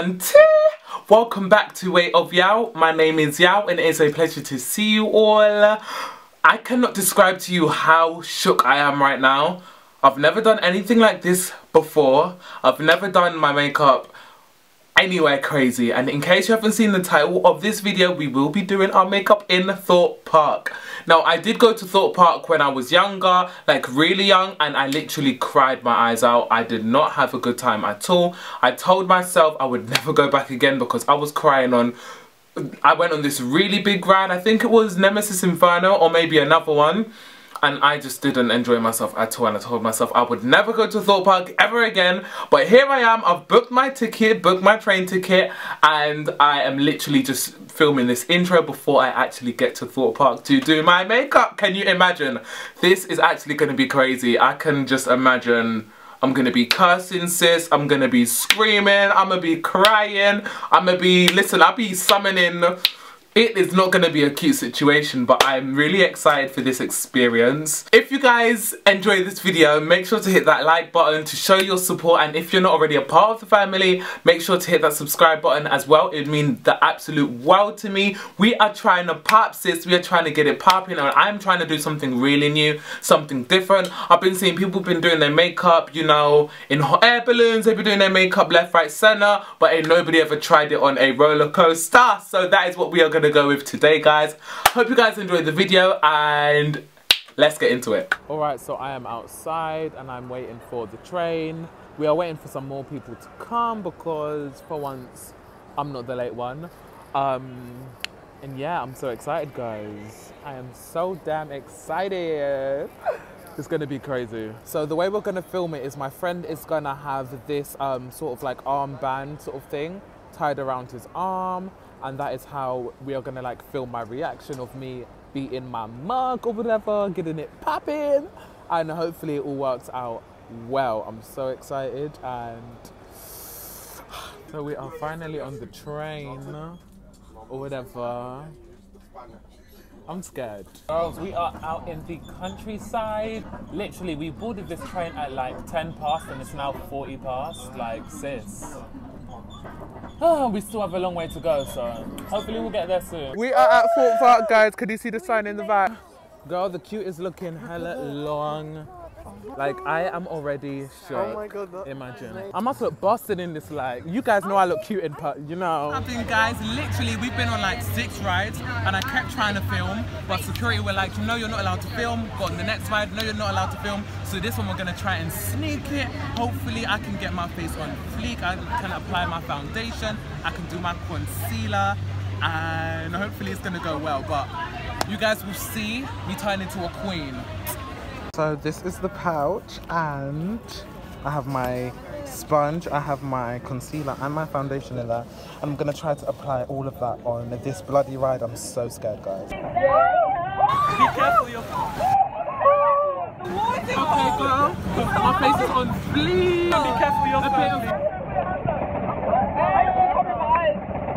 one, two. Welcome back to Way of Yao. My name is Yao and it is a pleasure to see you all. I cannot describe to you how shook I am right now. I've never done anything like this before. I've never done my makeup anywhere crazy, and in case you haven't seen the title of this video, we will be doing our makeup in Thorpe Park. Now, I did go to Thorpe Park when I was younger, like really young, and I literally cried my eyes out. I did not have a good time at all. I told myself I would never go back again because I was crying I went on this really big ride. I think it was Nemesis Inferno or maybe another one. And I just didn't enjoy myself at all, and I told myself I would never go to Thorpe Park ever again. But here I am, I've booked my ticket, booked my train ticket, and I am literally just filming this intro before I actually get to Thorpe Park to do my makeup. Can you imagine? This is actually going to be crazy. I can just imagine I'm going to be cursing, sis, I'm going to be screaming, I'm going to be crying, I'm going to be, listen, I'll be summoning. It is not going to be a cute situation, but I'm really excited for this experience. If you guys enjoy this video, make sure to hit that like button to show your support, and if you're not already a part of the family, make sure to hit that subscribe button as well. It would mean the absolute world to me. We are trying to pop, sis. We are trying to get it popping, and I'm trying to do something really new, something different. I've been seeing people been doing their makeup, you know, in hot air balloons. They've been doing their makeup left, right, center, but ain't nobody ever tried it on a roller coaster. So that is what we are going to go with today, guys. Hope you guys enjoyed the video and let's get into it. Alright, so I am outside and I'm waiting for the train. We are waiting for some more people to come because for once I'm not the late one. And yeah, I'm so excited, guys. I am so damn excited. It's gonna be crazy. So the way we're gonna film it is my friend is gonna have this sort of like armband sort of thing tied around his arm, and that is how we are gonna like film my reaction of me beating my mug or whatever, getting it popping, and hopefully it all works out well. I'm so excited. And so we are finally on the train or whatever. I'm scared. Girls, we are out in the countryside. Literally, we boarded this train at like 10 past and it's now 40 past. Like, sis. Oh, we still have a long way to go, so hopefully we'll get there soon. We are at Thorpe Park, guys. Can you see the sign in the back? Girl, the queue is looking hella long. Like, I am already shook. Oh my god, imagine. I must look busted in this light. You guys know I look cute in you know. Guys, literally, we've been on like 6 rides and I kept trying to film, but security were like, no, you're not allowed to film. Got on the next ride, no, you're not allowed to film. So this one we're gonna try and sneak it. Hopefully I can get my face on fleek. I can apply my foundation. I can do my concealer, and hopefully it's gonna go well. But you guys will see me turn into a queen. So this is the pouch, and I have my sponge, I have my concealer and my foundation in there. I'm gonna try to apply all of that on this bloody ride. I'm so scared, guys. Be careful, your okay, girl. My face is on fleek. Be careful, your face.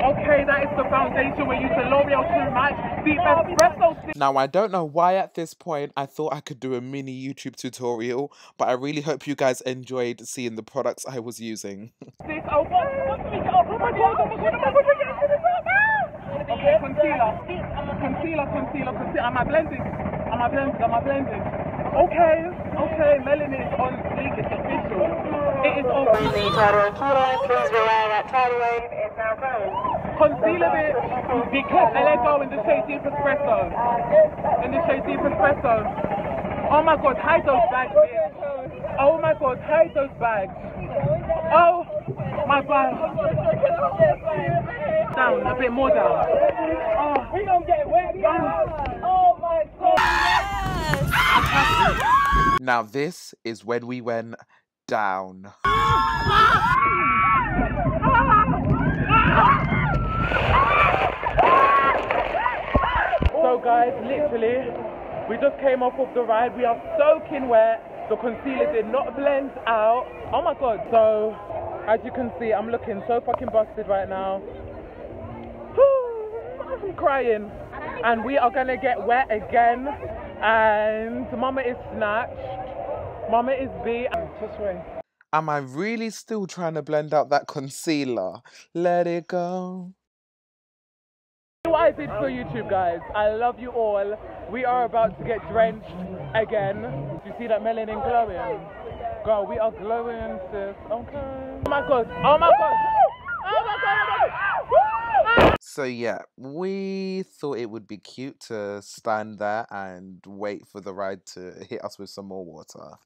Okay, that is the foundation we use the L'Oreal True Match Deep Espresso. Now, I don't know why at this point I thought I could do a mini YouTube tutorial, but I really hope you guys enjoyed seeing the products I was using. Okay, concealer. Am I blending? Okay, melanin is on fleek, it's official. It is on fleek. Please rely that tidal wave is now closed. Conceal a bit, be careful, and let go in the shade Deep Espresso. Oh my god, hide those bags, bitch. Oh my god, hide those bags. Oh my god. Down, a bit more down. Oh, we gonna get wet. Oh my god. Yes. Now this is when we went down. So guys, literally, we just came off of the ride. We are soaking wet. The concealer did not blend out. Oh my god. So, as you can see, I'm looking so fucking busted right now. I'm crying. And we are gonna get wet again. And Mama is snatched. Mama is beat. Just wait. Am I really still trying to blend out that concealer? Let it go. What I did for YouTube, guys. I love you all. We are about to get drenched again. Do you see that melanin glowing? Girl, we are glowing, sis. Okay. Oh my god. Oh my god. Oh my god. Oh my god. So yeah, we thought it would be cute to stand there and wait for the ride to hit us with some more water.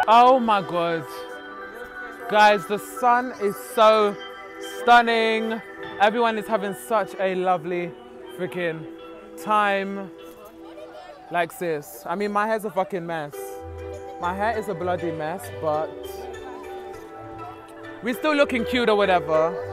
Oh my god. Guys, the sun is so stunning. Everyone is having such a lovely freaking time. Like sis. I mean, my hair's a fucking mess. My hair is a bloody mess, but we're still looking cute or whatever.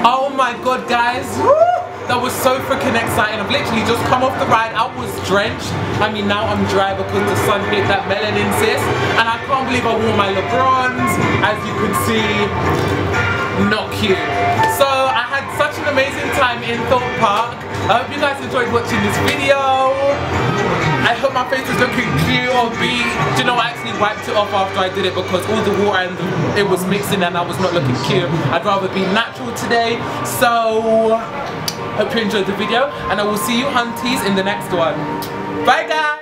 Oh my god, guys. Woo! That was so freaking exciting. I've literally just come off the ride. I was drenched. I mean, now I'm dry because the sun hit that melanin, sis. And I can't believe I wore my LeBrons. As you can see, not cute. So I had such an amazing time in Thorpe Park. I hope you guys enjoyed watching this video. I hope my face is looking cute or beat. Do you know, I actually wiped it off after I did it because all the water and it was mixing and I was not looking cute. I'd rather be natural today. So, hope you enjoyed the video and I will see you hunties in the next one. Bye guys!